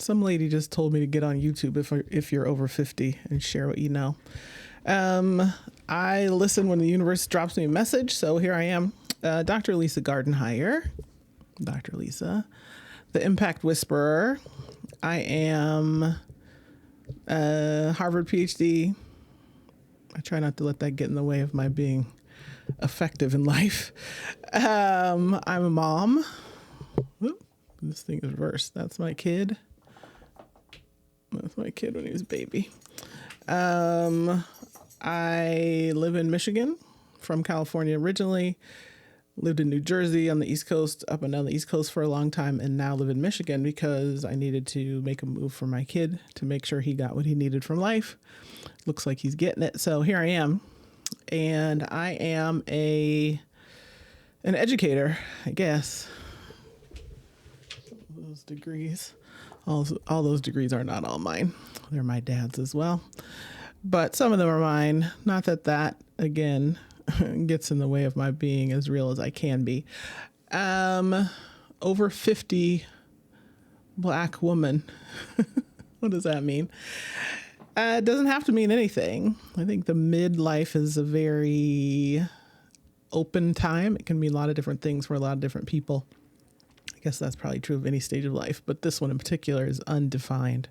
Some lady just told me to get on YouTube if you're over 50 and share what you know. I listen when the universe drops me a message, so here I am. Dr. Alissa Gardenhire. Dr. Alissa, the Impact Whisperer. I am a Harvard PhD. I try not to let that get in the way of my being effective in life. I'm a mom. Oop, this thing is reversed. That's my kid. That's my kid when he was a baby. I live in Michigan, from California originally. Lived in New Jersey on the East Coast, up and down the East Coast for a long time, and now live in Michigan because I needed to make a move for my kid to make sure he got what he needed from life. Looks like he's getting it. So here I am. And I am an educator, I guess. Those degrees. All those degrees are not all mine. They're my dad's as well. But some of them are mine. Not that, again, gets in the way of my being as real as I can be. Over 50 Black woman. What does that mean? It doesn't have to mean anything. I think the midlife is a very open time. It can mean a lot of different things for a lot of different people. I guess that's probably true of any stage of life, but this one in particular is undefined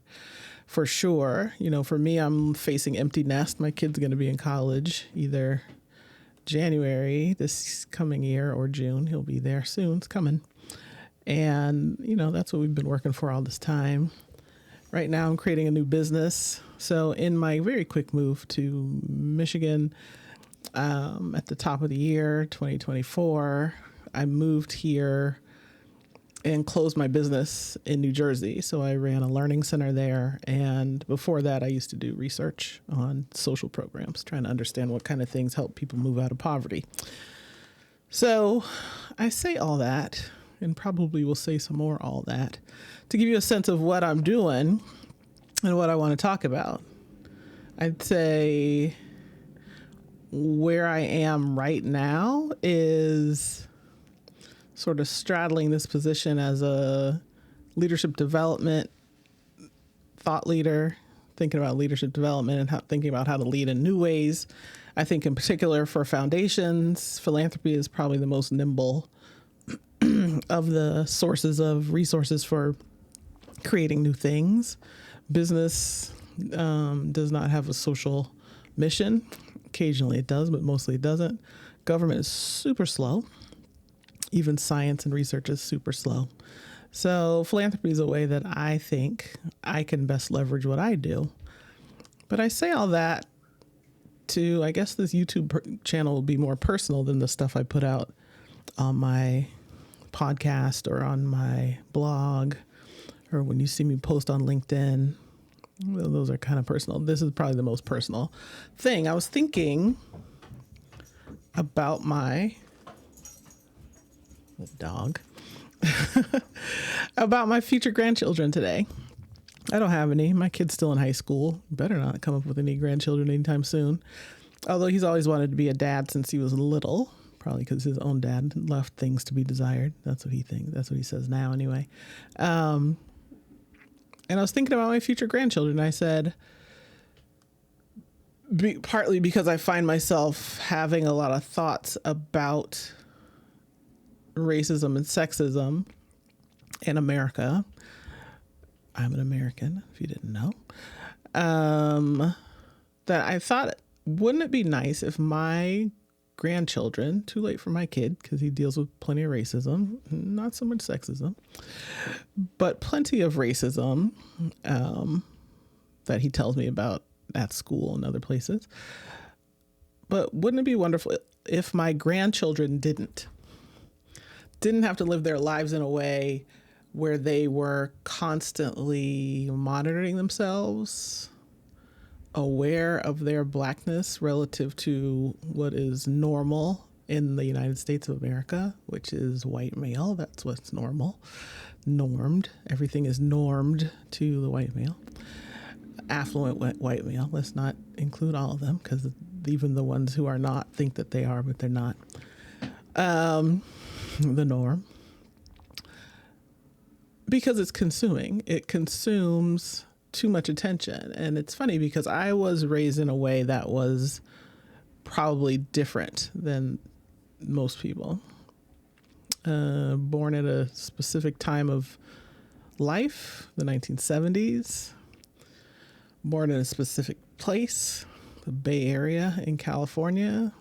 for sure. You know, for me, I'm facing empty nest. My kid's going to be in college either January this coming year or June. He'll be there soon. It's coming. And, you know, that's what we've been working for all this time. Right now, I'm creating a new business. So in my very quick move to Michigan at the top of the year, 2024, I moved here and closed my business in New Jersey. So I ran a learning center there. And before that, I used to do research on social programs, trying to understand what kind of things help people move out of poverty. So I say all that, and probably will say some more all that, to give you a sense of what I'm doing and what I want to talk about. I'd say where I am right now is sort of straddling this position as a leadership development thought leader, thinking about leadership development and thinking about how to lead in new ways. I think in particular for foundations, philanthropy is probably the most nimble of the sources of resources for creating new things. Business does not have a social mission. Occasionally it does, but mostly it doesn't. Government is super slow. Even science and research is super slow. So philanthropy is a way that I think I can best leverage what I do. But I say all that to, I guess this YouTube channel will be more personal than the stuff I put out on my podcast or on my blog, or when you see me post on LinkedIn. Well, those are kind of personal. This is probably the most personal thing. I was thinking about my dog, about my future grandchildren today. I don't have any. My kid's still in high school. Better not come up with any grandchildren anytime soon. Although he's always wanted to be a dad since he was little, probably because his own dad left things to be desired. That's what he thinks. That's what he says now anyway. And I was thinking about my future grandchildren. I said, partly because I find myself having a lot of thoughts about racism and sexism in America. I'm an American, if you didn't know. That I thought, wouldn't it be nice if my grandchildren, too late for my kid because he deals with plenty of racism, not so much sexism, but plenty of racism that he tells me about at school and other places. But wouldn't it be wonderful if my grandchildren didn't have to live their lives in a way where they were constantly monitoring themselves, aware of their blackness relative to what is normal in the United States of America, which is white male. That's what's normal. Normed. Everything is normed to the white male. Affluent white male. Let's not include all of them because even the ones who are not think that they are, but they're not. The norm. because it's consuming. It consumes too much attention. And it's funny because I was raised in a way that was probably different than most people. Born at a specific time of life, the 1970s. Born in a specific place, the Bay Area in California.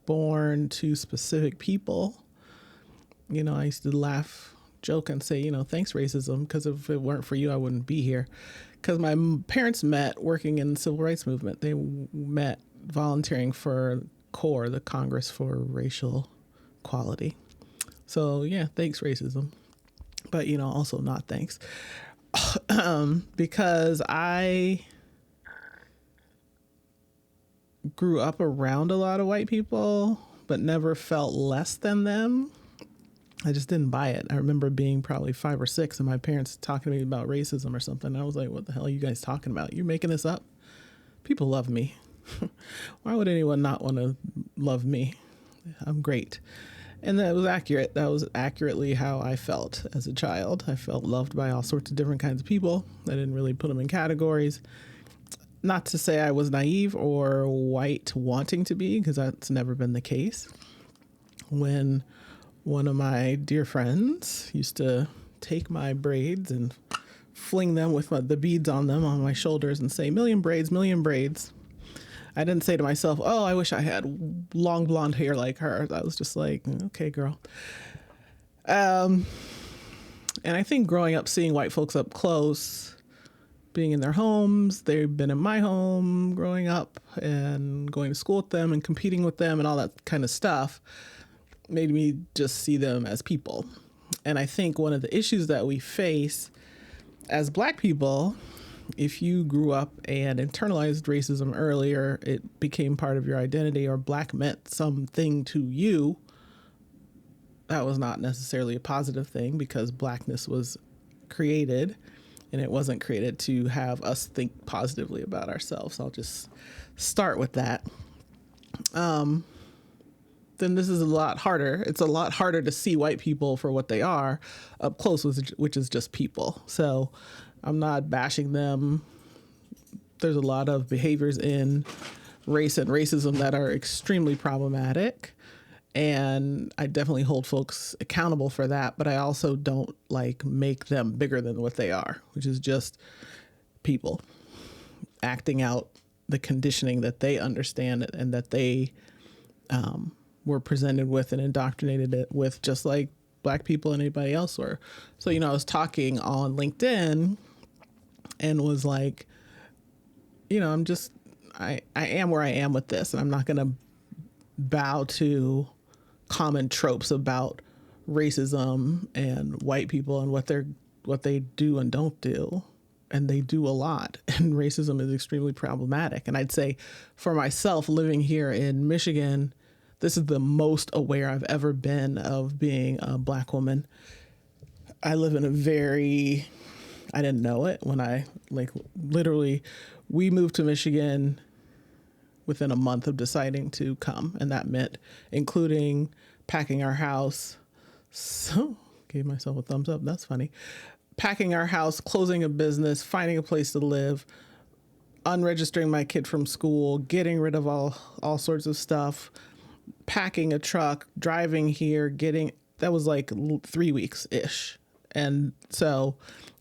Born to specific people. You know, I used to laugh, joke, and say, you know, thanks racism, because if it weren't for you, I wouldn't be here. Because my parents met working in the civil rights movement. They met volunteering for CORE, the Congress for Racial Equality. So yeah, thanks racism. But, you know, also not thanks. Because I grew up around a lot of white people, but never felt less than them. I just didn't buy it. I remember being probably 5 or 6 and my parents talking to me about racism or something. I was like, what the hell are you guys talking about? You're making this up? People love me. Why would anyone not want to love me? I'm great. And that was accurate. That was accurately how I felt as a child. I felt loved by all sorts of different kinds of people. I didn't really put them in categories. Not to say I was naive or white wanting to be, because that's never been the case. When one of my dear friends used to take my braids and fling them with the beads on them on my shoulders and say, million braids, million braids. I didn't say to myself, oh, I wish I had long blonde hair like her. I was just like, okay, girl. And I think growing up, seeing white folks up close, being in their homes, they've been in my home growing up and going to school with them and competing with them and all that kind of stuff made me just see them as people. And I think one of the issues that we face as Black people, if you grew up and internalized racism earlier, it became part of your identity, or Black meant something to you, that was not necessarily a positive thing, because Blackness was created and it wasn't created to have us think positively about ourselves. I'll just start with that. Then this is a lot harder. It's a lot harder to see white people for what they are up close, which is just people. So I'm not bashing them. There's a lot of behaviors in race and racism that are extremely problematic. And I definitely hold folks accountable for that. But I also don't make them bigger than what they are, which is just people acting out the conditioning that they understand and that they were presented with and indoctrinated it with, just like Black people and anybody else were. So, I was talking on LinkedIn and was like, I am where I am with this, and I'm not going to bow to common tropes about racism and white people and what they do and don't do. And they do a lot. And racism is extremely problematic. And I'd say for myself, living here in Michigan, this is the most aware I've ever been of being a Black woman. I live in I didn't know it when literally, we moved to Michigan within a month of deciding to come. And that meant including packing our house. So gave myself a thumbs up. That's funny. Packing our house, closing a business, finding a place to live, unregistering my kid from school, getting rid of all sorts of stuff, packing a truck, driving here, that was 3 weeks-ish. And so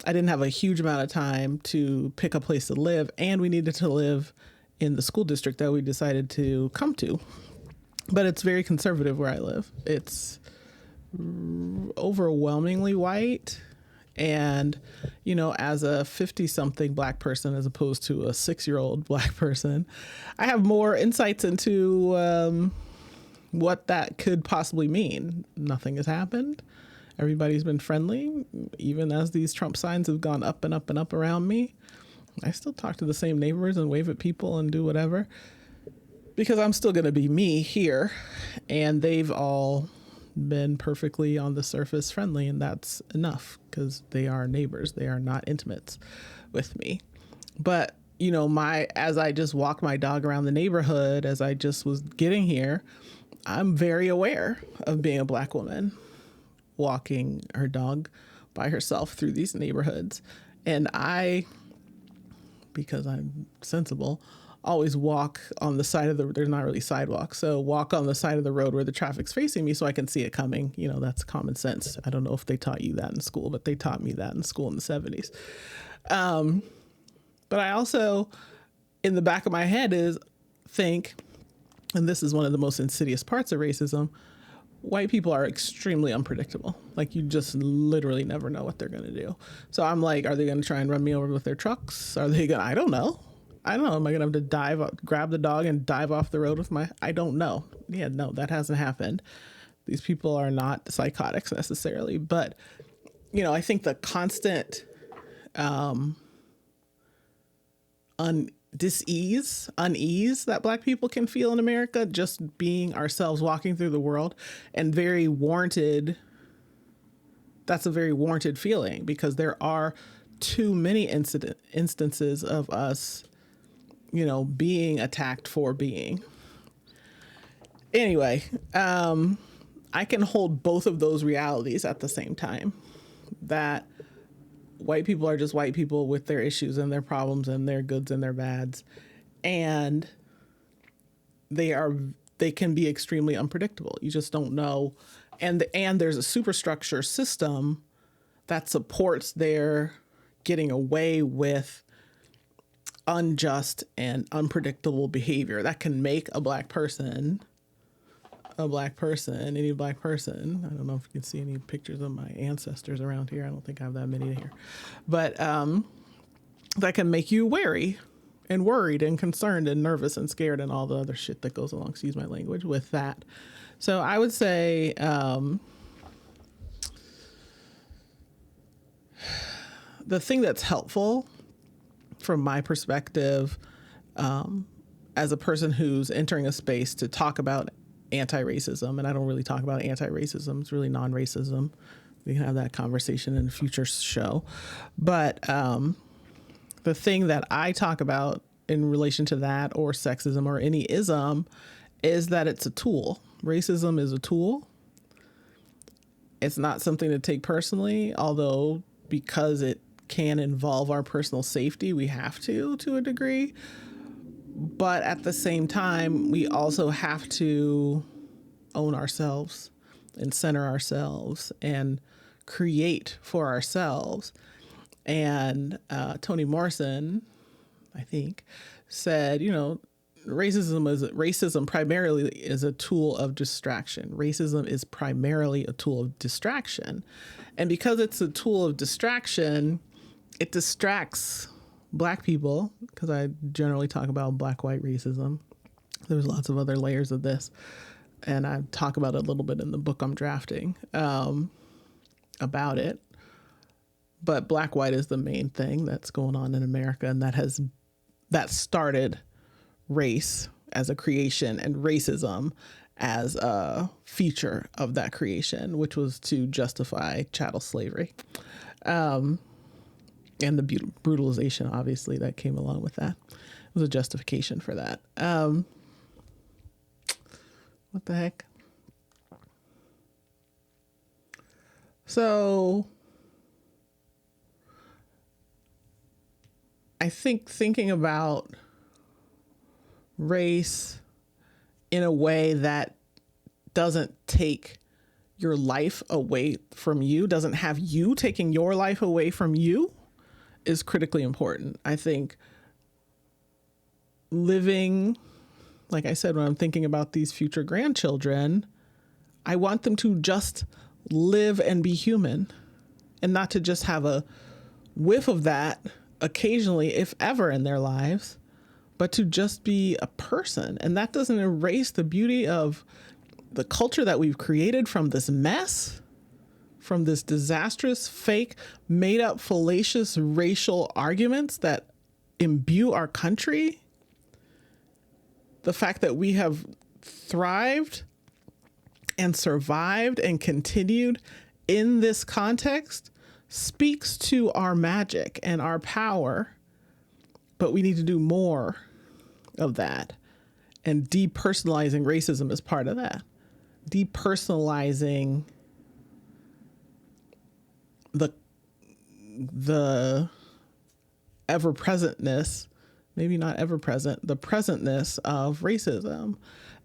I didn't have a huge amount of time to pick a place to live, and we needed to live in the school district that we decided to come to. But it's very conservative where I live. It's overwhelmingly white. And, as a 50-something Black person, as opposed to a 6-year-old Black person, I have more insights into what that could possibly mean. Nothing has happened. Everybody's been friendly, even as these Trump signs have gone up and up and up around me. I still talk to the same neighbors and wave at people and do whatever, because I'm still going to be me here. And they've all been perfectly on the surface friendly, and that's enough, because they are neighbors. They are not intimates with me. But, as I just walk my dog around the neighborhood, as I just was getting here, I'm very aware of being a Black woman walking her dog, by herself through these neighborhoods. And I, because I'm sensible, always walk on the side of there's not really sidewalks. So walk on the side of the road where the traffic's facing me so I can see it coming. You know, that's common sense. I don't know if they taught you that in school, but they taught me that in school in the 70s. But I also, in the back of my head think, and this is one of the most insidious parts of racism, white people are extremely unpredictable. Like, you just literally never know what they're going to do. So I'm like, are they going to try and run me over with their trucks? Are they going to, I don't know. Am I going to have to grab the dog and dive off the road with I don't know. Yeah, no, that hasn't happened. These people are not psychotics necessarily. But, you know, I think the constant unease that Black people can feel in America, just being ourselves, walking through the world, and very warranted. That's a very warranted feeling, because there are too many instances of us, you know, being attacked for being. Anyway, I can hold both of those realities at the same time. That white people are just white people with their issues and their problems and their goods and their bads. And they can be extremely unpredictable. You just don't know. And there's a superstructure system that supports their getting away with unjust and unpredictable behavior that can make any black person. I don't know if you can see any pictures of my ancestors around here. I don't think I have that many here, but that can make you wary and worried and concerned and nervous and scared and all the other shit that goes along, excuse my language, with that. So I would say the thing that's helpful from my perspective, as a person who's entering a space to talk about anti-racism, and I don't really talk about anti-racism, it's really non-racism. We can have that conversation in a future show. But the thing that I talk about in relation to that, or sexism, or any ism, is that it's a tool. Racism is a tool. It's not something to take personally, although because it can involve our personal safety, we have to a degree. But at the same time, we also have to own ourselves and center ourselves and create for ourselves. And Toni Morrison, I think, said, you know, racism primarily is a tool of distraction. Racism is primarily a tool of distraction. And because it's a tool of distraction, it distracts Black people, because I generally talk about Black-white racism. There's lots of other layers of this, and I talk about it a little bit in the book I'm drafting about it. But Black-white is the main thing that's going on in America, and that started race as a creation and racism as a feature of that creation, which was to justify chattel slavery. And the brutalization, obviously, that came along with that. It was a justification for that. What the heck? So I think thinking about race in a way that doesn't take your life away from you, doesn't have you taking your life away from you, is critically important. I think living, like I said, when I'm thinking about these future grandchildren, I want them to just live and be human, and not to just have a whiff of that occasionally, if ever, in their lives, but to just be a person. And that doesn't erase the beauty of the culture that we've created from this mess, from this disastrous, fake, made up, fallacious racial arguments that imbue our country. The fact that we have thrived and survived and continued in this context speaks to our magic and our power. But we need to do more of that. And depersonalizing racism is part of that. Depersonalizing the ever presentness, maybe not ever present, the presentness of racism.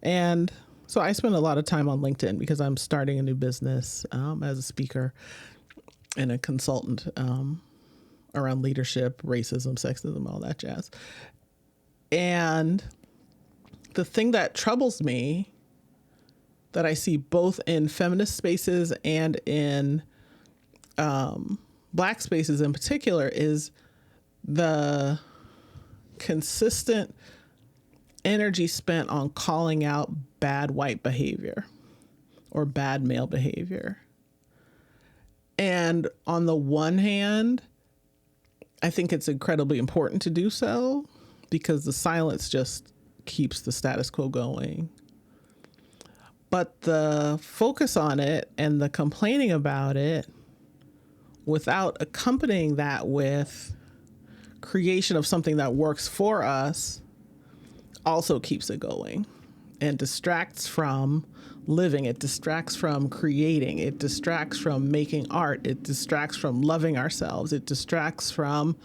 And so I spend a lot of time on LinkedIn because I'm starting a new business as a speaker and a consultant around leadership, racism, sexism, all that jazz. And the thing that troubles me, that I see both in feminist spaces and in Black spaces in particular, is the consistent energy spent on calling out bad white behavior or bad male behavior. And on the one hand, I think it's incredibly important to do so because the silence just keeps the status quo going. But the focus on it and the complaining about it without accompanying that with creation of something that works for us also keeps it going and distracts from living. It distracts from creating. It distracts from making art. It distracts from loving ourselves. It distracts from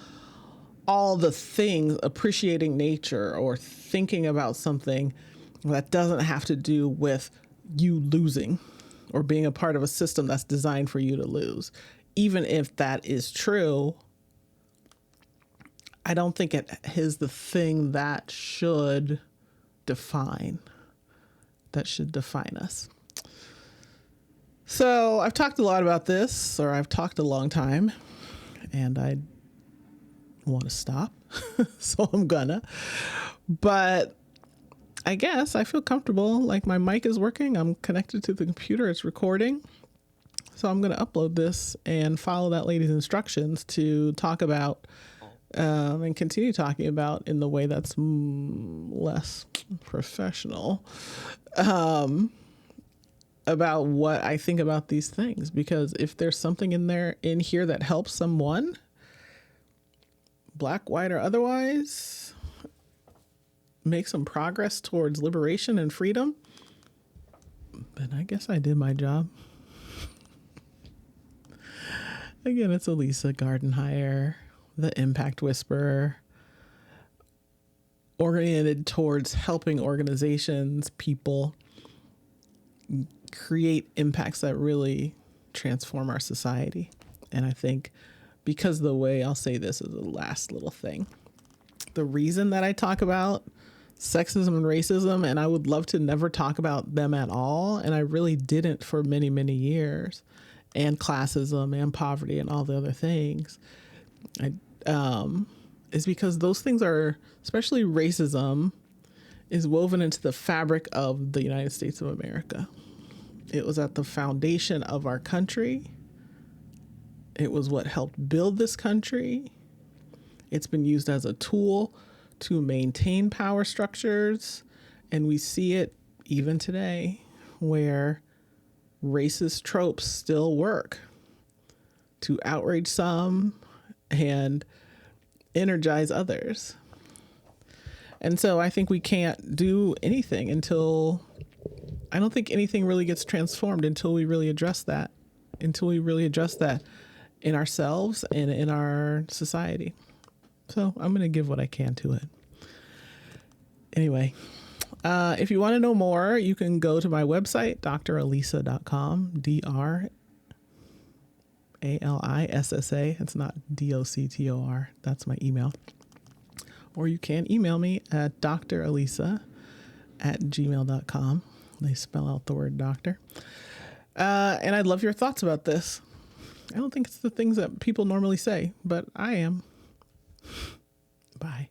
all the things, appreciating nature or thinking about something that doesn't have to do with you losing or being a part of a system that's designed for you to lose. Even if that is true, I don't think it is the thing that should define us. So I've talked a lot about this, or I've talked a long time, and I want to stop. So I'm gonna. But I guess I feel comfortable, like my mic is working. I'm connected to the computer. It's recording. So I'm going to upload this and follow that lady's instructions to talk about and continue talking about in the way that's less professional about what I think about these things. Because if there's something in here that helps someone, Black, white, or otherwise, make some progress towards liberation and freedom, then I guess I did my job. Again, it's Alissa Gardenhire, the Impact Whisperer, oriented towards helping organizations, people create impacts that really transform our society. And I think because the way, I'll say this as the last little thing, the reason that I talk about sexism and racism, and I would love to never talk about them at all, and I really didn't for many, many years, and classism and poverty and all the other things, is because those things are, especially racism, is woven into the fabric of the United States of America. It was at the foundation of our country. It was what helped build this country. It's been used as a tool to maintain power structures. And we see it even today where racist tropes still work to outrage some and energize others. And so I think we can't do anything I don't think anything really gets transformed until we really address that, in ourselves and in our society. So I'm going to give what I can to it. Anyway, if you want to know more, you can go to my website, dralissa.com, DRALISSA. It's not DOCTOR. That's my email. Or you can email me at dralissa@gmail.com. They spell out the word doctor. And I'd love your thoughts about this. I don't think it's the things that people normally say, but I am. Bye.